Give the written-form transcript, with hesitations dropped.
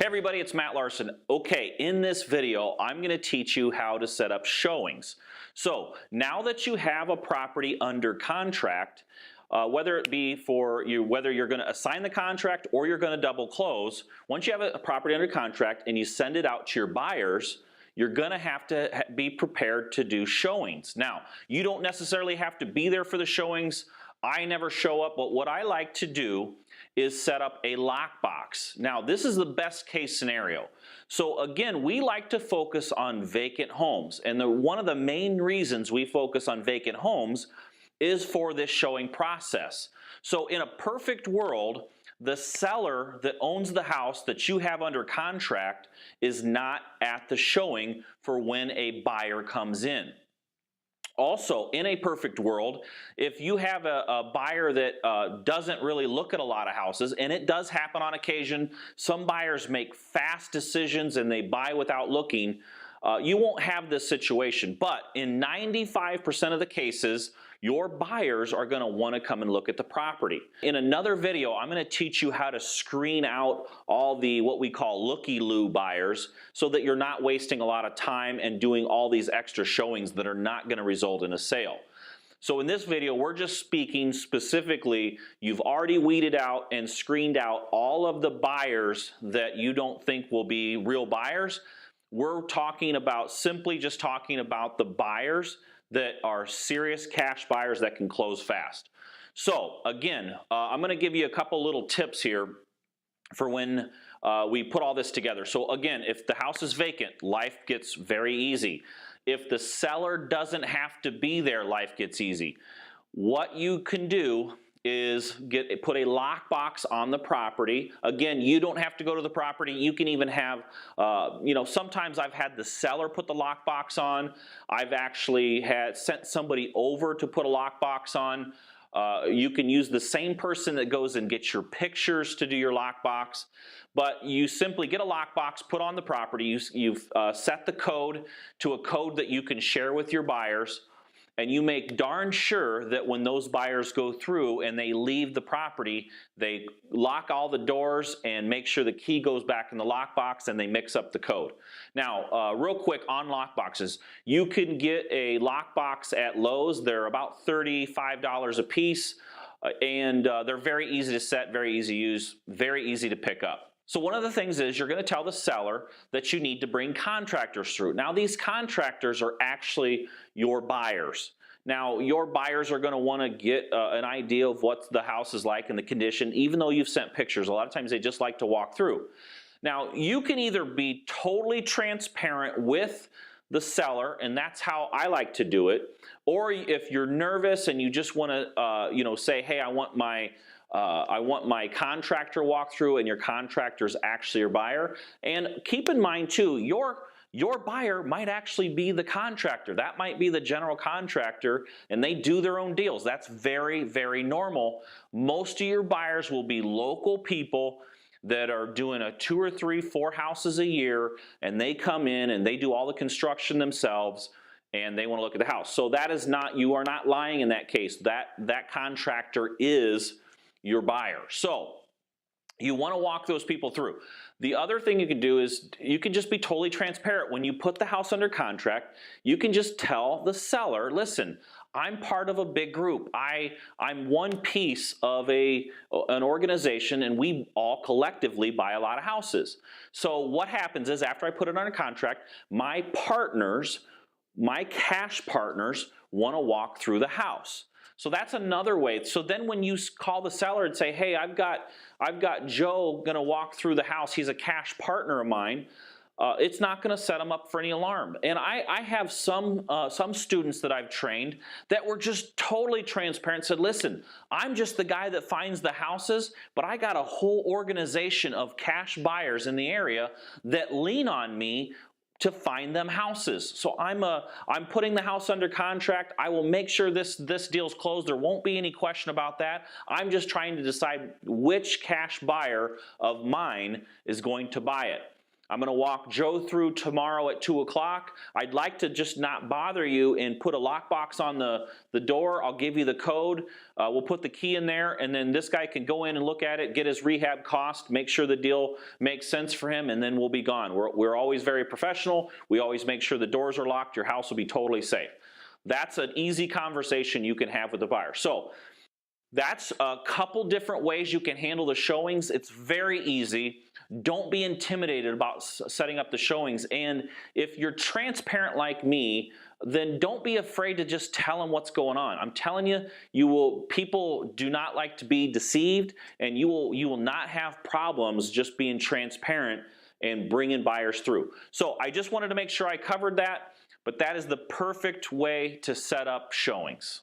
everybody, it's Matt Larson. Okay, in this video, I'm going to teach you how to set up showings. So now that you have a property under contract, whether it be for you, whether you're going to assign the contract or you're going to double close, once you have a property under contract and you send it out to your buyers, you're going to have to be prepared to do showings. Now, you don't necessarily have to be there for the showings. I never show up, but what I like to do is set up a lockbox. Now, this is the best case scenario. So again, we like to focus on vacant homes, and one of the main reasons we focus on vacant homes is for this showing process. So in a perfect world, the seller that owns the house that you have under contract is not at the showing for when a buyer comes in. Also, in a perfect world, if you have a buyer that doesn't really look at a lot of houses, and it does happen on occasion, some buyers make fast decisions and they buy without looking, you won't have this situation. But in 95% of the cases, your buyers are going to want to come and look at the property. In another video, I'm going to teach you how to screen out all the what we call looky-loo buyers so that you're not wasting a lot of time and doing all these extra showings that are not going to result in a sale. So in this video, we're just speaking specifically, you've already weeded out and screened out all of the buyers that you don't think will be real buyers. We're talking about simply just talking about the buyers that are serious cash buyers that can close fast. So again, I'm going to give you a couple little tips here for when we put all this together. So again, if the house is vacant, life gets very easy. If the seller doesn't have to be there, life gets easy. What you can do is put a lockbox on the property. Again, you don't have to go to the property. You can even have, sometimes I've had the seller put the lockbox on. I've actually sent somebody over to put a lockbox on. You can use the same person that goes and gets your pictures to do your lockbox, but you simply get a lockbox put on the property. You've set the code to a code that you can share with your buyers. And you make darn sure that when those buyers go through and they leave the property, they lock all the doors and make sure the key goes back in the lockbox and they mix up the code. Now, real quick on lockboxes, you can get a lockbox at Lowe's. They're about $35 a piece, and they're very easy to set, very easy to use, very easy to pick up. So one of the things is you're going to tell the seller that you need to bring contractors through. Now these contractors are actually your buyers. Now your buyers are going to want to get an idea of what the house is like and the condition, even though you've sent pictures. A lot of times they just like to walk through. Now you can either be totally transparent with the seller, and that's how I like to do it, or if you're nervous and you just want to say, hey, I want my contractor walkthrough, and your contractor's actually your buyer. And keep in mind too, your buyer might actually be the contractor. That might be the general contractor, and they do their own deals. That's very, very normal. Most of your buyers will be local people that are doing 2 or 3, 4 houses a year, and they come in and they do all the construction themselves, and they want to look at the house. So that is not, you are not lying in that case. That contractor is your buyer. So you want to walk those people through. The other thing you can do is you can just be totally transparent. When you put the house under contract, you can just tell the seller, listen, I'm part of a big group. I'm one piece of an organization, and we all collectively buy a lot of houses. So what happens is after I put it under contract, my partners, my cash partners, want to walk through the house. So that's another way. So then when you call the seller and say, hey, I've got Joe going to walk through the house, he's a cash partner of mine, it's not going to set them up for any alarm. And I have some students that I've trained that were just totally transparent, said, listen, I'm just the guy that finds the houses, but I got a whole organization of cash buyers in the area that lean on me to find them houses. So I'm putting the house under contract. I will make sure this deal's closed. There won't be any question about that. I'm just trying to decide which cash buyer of mine is going to buy it. I'm going to walk Joe through tomorrow at 2 o'clock. I'd like to just not bother you and put a lockbox on the door. I'll give you the code. We'll put the key in there, and then this guy can go in and look at it, get his rehab cost, make sure the deal makes sense for him, and then we'll be gone. We're always very professional. We always make sure the doors are locked. Your house will be totally safe. That's an easy conversation you can have with the buyer. So that's a couple different ways you can handle the showings. It's very easy. Don't be intimidated about setting up the showings. And if you're transparent like me, then don't be afraid to just tell them what's going on. I'm telling you, people do not like to be deceived, and you will not have problems just being transparent and bringing buyers through. So I just wanted to make sure I covered that, but that is the perfect way to set up showings.